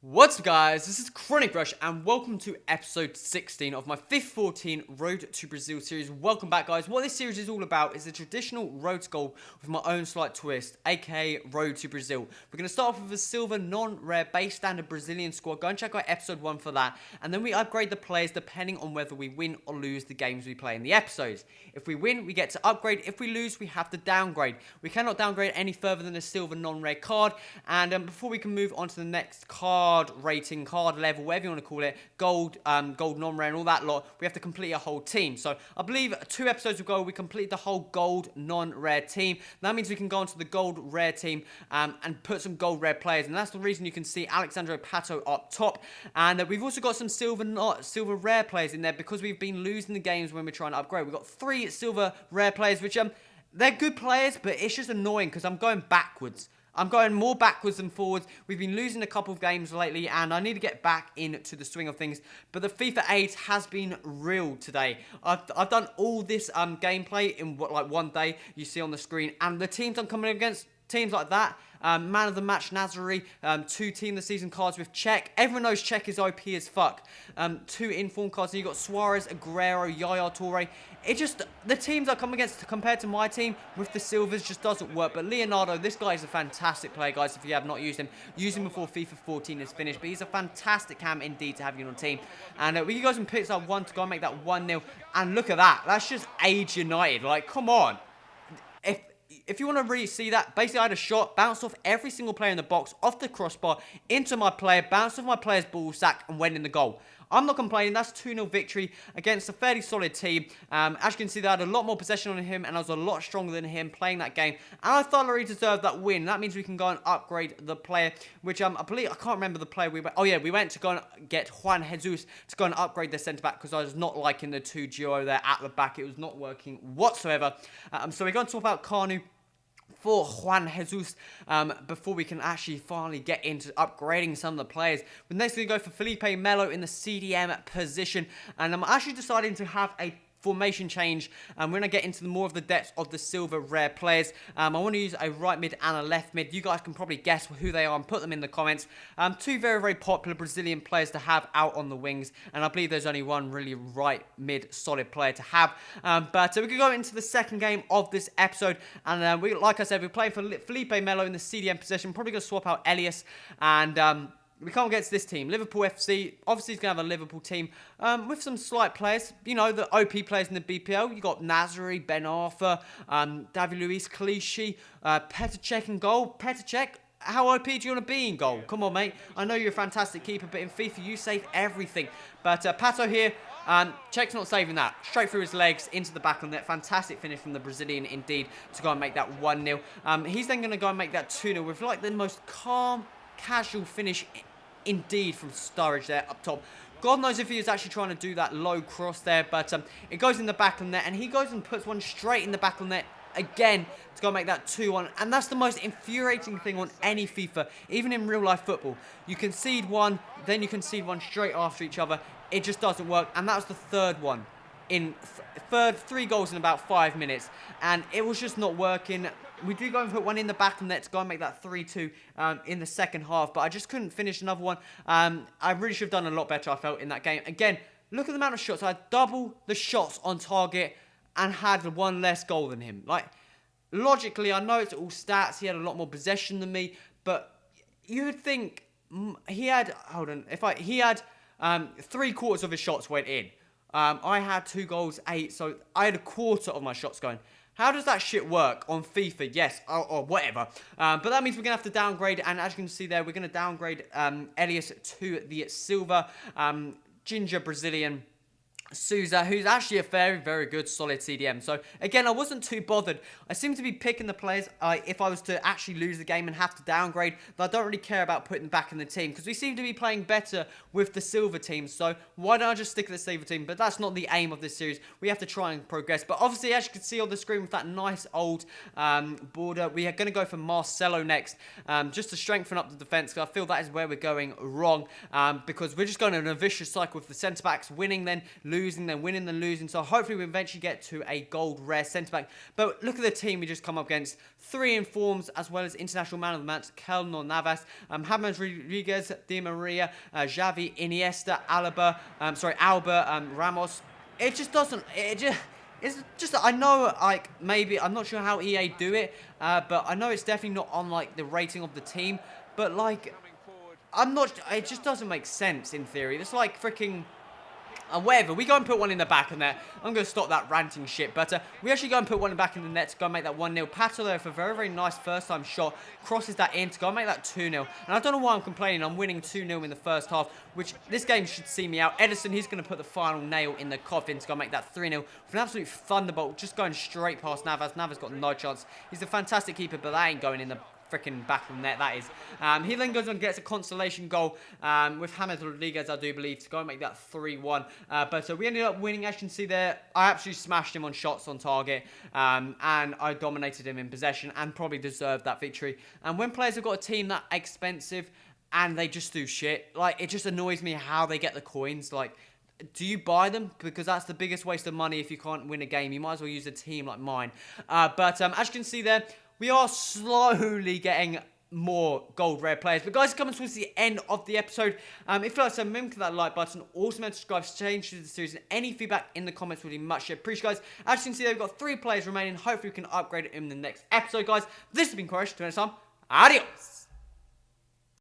What's up guys, this is Chronic Rush and welcome to episode 16 of my FIFA 14 Road to Brazil series. Welcome back guys. What this series is all about is a traditional road to goal with my own slight twist, aka Road to Brazil. We're going to start off with a silver non-rare base standard Brazilian squad. Go and check out episode 1 for that. And then we upgrade the players depending on whether we win or lose the games we play in the episodes. If we win, we get to upgrade. If we lose, we have to downgrade. We cannot downgrade any further than a silver non-rare card. And before we can move on to the next card rating, card level, whatever you want to call it, gold non-rare and all that lot, we have to complete a whole team. So I believe 2 episodes ago we completed the whole gold non-rare team. That means we can go onto the gold rare team and put some gold rare players, and that's the reason you can see Alexandre Pato up top. And we've also got some silver rare players in there because we've been losing the games when we're trying to upgrade. We've got 3 silver rare players, which they're good players, but it's just annoying because I'm going backwards. I'm going more backwards than forwards. We've been losing a couple of games lately, and I need to get back into the swing of things. But the FIFA 8 has been real today. I've done all this gameplay in one day, you see on the screen. And the teams I'm coming against, teams like that, man of the match Nazari, 2 team of the season cards with Czech. Everyone knows Czech is OP as fuck. 2 inform cards, and you got Suarez, Aguero, Yaya Toure. It just, the teams I come against compared to my team with the silvers just doesn't work. But Leonardo, this guy is a fantastic player, guys. If you have not used him, use him before FIFA 14 is finished. But he's a fantastic cam indeed to have you on your team. And we goes and picks up 1 to go and make that 1-0. And look at that. That's just age United. Like, come on. If you want to really see that, basically I had a shot, bounced off every single player in the box, off the crossbar, into my player, bounced off my player's ball sack, and went in the goal. I'm not complaining. That's 2-0 victory against a fairly solid team. As you can see, they had a lot more possession on him, and I was a lot stronger than him playing that game. And I thoroughly deserved that win. That means we can go and upgrade the player, which I believe, I can't remember the player we went. Oh yeah, we went to go and get Juan Jesus to go and upgrade the centre back because I was not liking the 2 duo there at the back. It was not working whatsoever. So we're going to swap out Carnu for Juan Jesus before we can actually finally get into upgrading some of the players. But next we go for Felipe Melo in the CDM position, and I'm actually deciding to have a formation change. We're going to get into more of the depths of the silver rare players. I want to use a right mid and a left mid. You guys can probably guess who they are and put them in the comments. 2 very, very popular Brazilian players to have out on the wings, and I believe there's only 1 really right mid solid player to have. But we can go into the second game of this episode, and like I said, we're playing for Felipe Melo in the CDM position. Probably going to swap out Elias, and we can't get to this team. Liverpool FC, obviously he's going to have a Liverpool team with some slight players. You know, the OP players in the BPL. You got Nazari, Ben Arthur, David Luiz, Clichy, Petr Cech in goal. Petr Cech, how OP do you want to be in goal? Come on, mate. I know you're a fantastic keeper, but in FIFA, you save everything. But Pato here, Cech's not saving that. Straight through his legs, into the back of the net. Fantastic finish from the Brazilian, indeed, to go and make that 1-0. He's then going to go and make that 2-0 with, like, the most calm, casual finish indeed from Sturridge there up top. God knows if he was actually trying to do that low cross there, but it goes in the back of the net, and he goes and puts one straight in the back of the net again to go and make that 2-1. And that's the most infuriating thing on any FIFA, even in real life football. You concede one, then you concede one straight after each other. It just doesn't work, and that was the 3rd one. In 3 goals in about 5 minutes, and it was just not working. We do go and put one in the back of the net to go and make that 3-2 in the second half, but I just couldn't finish another one. I really should have done a lot better, I felt, in that game. Again, look at the amount of shots. I had double the shots on target and had 1 less goal than him. Like, logically, I know it's all stats. He had a lot more possession than me, but you would think he had, he had 3/4 of his shots went in. I had 2 goals, 8, so I had a quarter of my shots going. How does that shit work on FIFA? Yes, or whatever. But that means we're going to have to downgrade, and as you can see there, we're going to downgrade Elias to the silver ginger Brazilian Souza, who's actually a very, very good, solid CDM. So, again, I wasn't too bothered. I seem to be picking the players if I was to actually lose the game and have to downgrade. But I don't really care about putting them back in the team because we seem to be playing better with the silver team. So, why don't I just stick with the silver team? But that's not the aim of this series. We have to try and progress. But, obviously, as you can see on the screen with that nice old border, we are going to go for Marcelo next just to strengthen up the defence because I feel that is where we're going wrong because we're just going in a vicious cycle with the centre-backs winning then losing losing, then winning, then losing. So hopefully we eventually get to a gold rare centre-back. But look at the team we just come up against. 3 informs, as well as international man of the match, Keylor Navas, James Rodriguez, Di Maria, Xavi, Iniesta, Alba, Ramos. It just doesn't... It's just, I know, like, maybe, I'm not sure how EA do it, but I know it's definitely not on, like, the rating of the team, but, like, I'm not, it just doesn't make sense, in theory. It's like freaking... whatever, we go and put one in the back in there. I'm going to stop that ranting shit. But we actually go and put one back in the net to go and make that 1-0. Pato there for a very, very nice first-time shot. Crosses that in to go and make that 2-0. And I don't know why I'm complaining. I'm winning 2-0 in the first half, which this game should see me out. Edison, he's going to put the final nail in the coffin to go and make that 3-0. With an absolute thunderbolt, just going straight past Navas. Navas got no chance. He's a fantastic keeper, but that ain't going in the freaking back of the net, that is. He then goes on and gets a consolation goal with James Rodriguez, I do believe, to go and make that 3-1. But we ended up winning. As you can see there, I absolutely smashed him on shots on target, and I dominated him in possession and probably deserved that victory. And when players have got a team that expensive and they just do shit, like, it just annoys me how they get the coins. Like, do you buy them? Because that's the biggest waste of money if you can't win a game. You might as well use a team like mine. But as you can see there, we are slowly getting more gold rare players. But guys, coming towards the end of the episode. If you like, so remember to that like button. Also remember to subscribe, change to the series, and any feedback in the comments would be much appreciated, guys. As you can see, we've got 3 players remaining. Hopefully, we can upgrade it in the next episode, guys. This has been Courage. Till next time, adios.